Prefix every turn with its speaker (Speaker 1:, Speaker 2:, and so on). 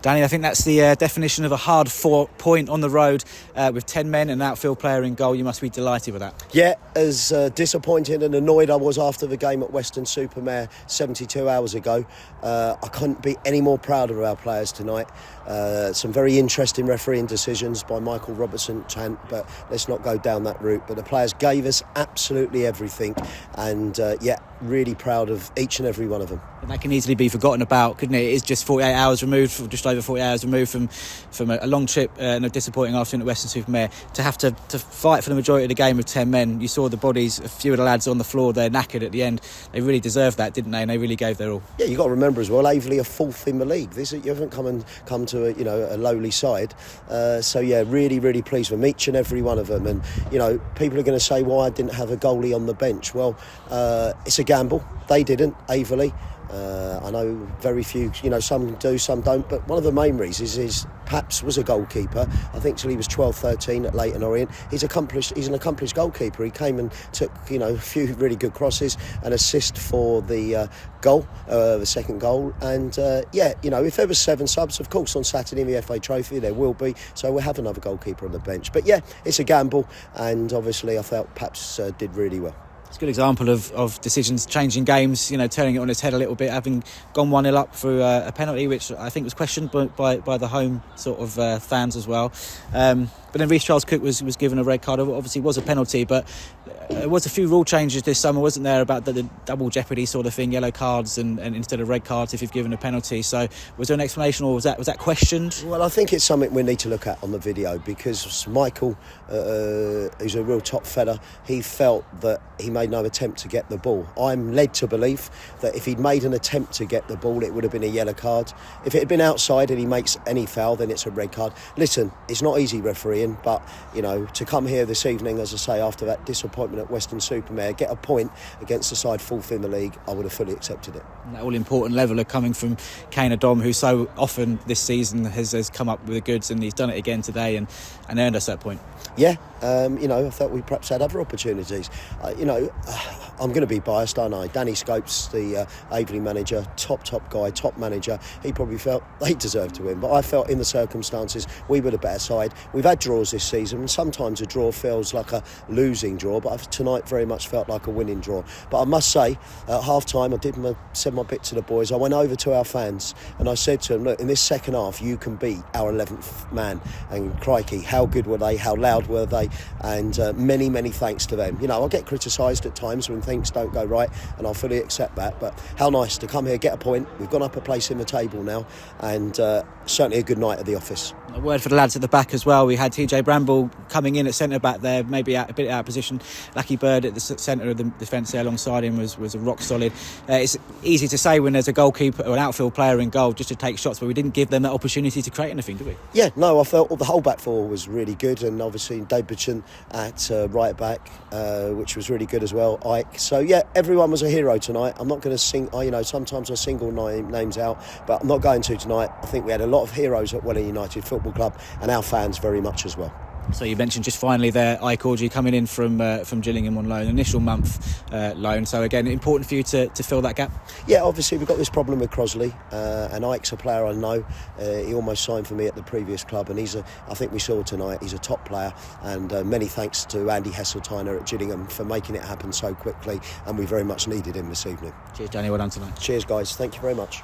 Speaker 1: Danny, I think that's the definition of a hard 4-point on the road with 10 men and an outfield player in goal. You must be delighted with that.
Speaker 2: Yeah, as disappointed and annoyed I was after the game at Weston-super-Mare 72 hours ago, I couldn't be any more proud of our players tonight. Some very interesting refereeing decisions by Michael Robertson, but let's not go down that route. But the players gave us absolutely everything, and really proud of each and every one of them.
Speaker 1: And that can easily be forgotten about, couldn't it? It is just 48 hours removed, just over 48 hours removed from a long trip and a disappointing afternoon at Weston-super-Mare. To have to fight for the majority of the game with 10 men, you saw the bodies, a few of the lads on the floor, they're knackered at the end. They really deserved that, didn't they? And they really gave their all. Yeah,
Speaker 2: you've got to remember as well, Aveley are fourth in the league. You haven't come to a lowly side. Really, really pleased with each and every one of them. And, people are going to say, why I didn't have a goalie on the bench. Well, it's a gamble. They didn't, Aveley. I know very few, some do, some don't, but one of the main reasons is Paps was a goalkeeper, I think till he was 12-13 at Leyton Orient. He's an accomplished goalkeeper. He came and took, a few really good crosses, an assist for the goal, the second goal. And, if there was 7 subs, of course, on Saturday in the FA Trophy, there will be. So we'll have another goalkeeper on the bench. But, it's a gamble. And obviously I felt Paps did really well.
Speaker 1: It's a good example of decisions changing games, turning it on its head a little bit, having gone 1-0 up through a penalty, which I think was questioned by the home sort of fans as well. But then Reece Charles-Cook was given a red card. Obviously it was a penalty, but there was a few rule changes this summer, wasn't there, about the double jeopardy sort of thing, yellow cards and instead of red cards if you've given a penalty. So was there an explanation, or was that questioned?
Speaker 2: Well, I think it's something we need to look at on the video, because Michael, who's a real top fella, he felt that he made no attempt to get the ball. I'm led to believe that if he'd made an attempt to get the ball, it would have been a yellow card. If it had been outside and he makes any foul, then it's a red card. Listen, it's not easy refereeing, but to come here this evening, as I say, after that disappointment at Weston-super-Mare, get a point against the side fourth in the league, I would have fully accepted it.
Speaker 1: And that all-important leveller coming from Kane Adom, who so often this season has come up with the goods, and he's done it again today and earned us that point.
Speaker 2: Yeah, I thought we perhaps had other opportunities. I'm going to be biased, aren't I? Danny Scopes, the Aveley manager, top guy, top manager. He probably felt they deserved to win, but I felt in the circumstances we were the better side. We've had draws this season, and sometimes a draw feels like a losing draw, but tonight very much felt like a winning draw. But I must say, at half-time, I said my bit to the boys. I went over to our fans and I said to them, look, in this second half, you can beat our 11th man. And crikey, how good were they? How loud were they? And many, many thanks to them. I'll get criticised at times when things don't go right, and I'll fully accept that. But how nice to come here, get a point. We've gone up a place in the table now, and certainly a good night at the office.
Speaker 1: A word for the lads at the back as well. We had TJ Bramble coming in at centre-back there, maybe a bit out of position. Lucky Bird at the centre of the defence there alongside him was a rock solid. It's easy to say when there's a goalkeeper or an outfield player in goal just to take shots, but we didn't give them that opportunity to create anything, did we?
Speaker 2: Yeah, no, I felt the whole back four was really good, and obviously Dave Butchin at right back, which was really good as well, Ike. So yeah, everyone was a hero tonight. I'm not going to sing, sometimes I single names out, but I'm not going to tonight. I think we had a lot of heroes at Welling United Football Club, and our fans very much as well.
Speaker 1: So you mentioned just finally there, Ike Orgy coming in from Gillingham on loan, initial month loan. So again, important for you to fill that gap?
Speaker 2: Yeah, obviously we've got this problem with Crosley, and Ike's a player I know. He almost signed for me at the previous club, and I think we saw tonight, he's a top player. And many thanks to Andy Hesseltiner at Gillingham for making it happen so quickly, and we very much needed him this evening.
Speaker 1: Cheers, Danny. Well done tonight.
Speaker 2: Cheers, guys. Thank you very much.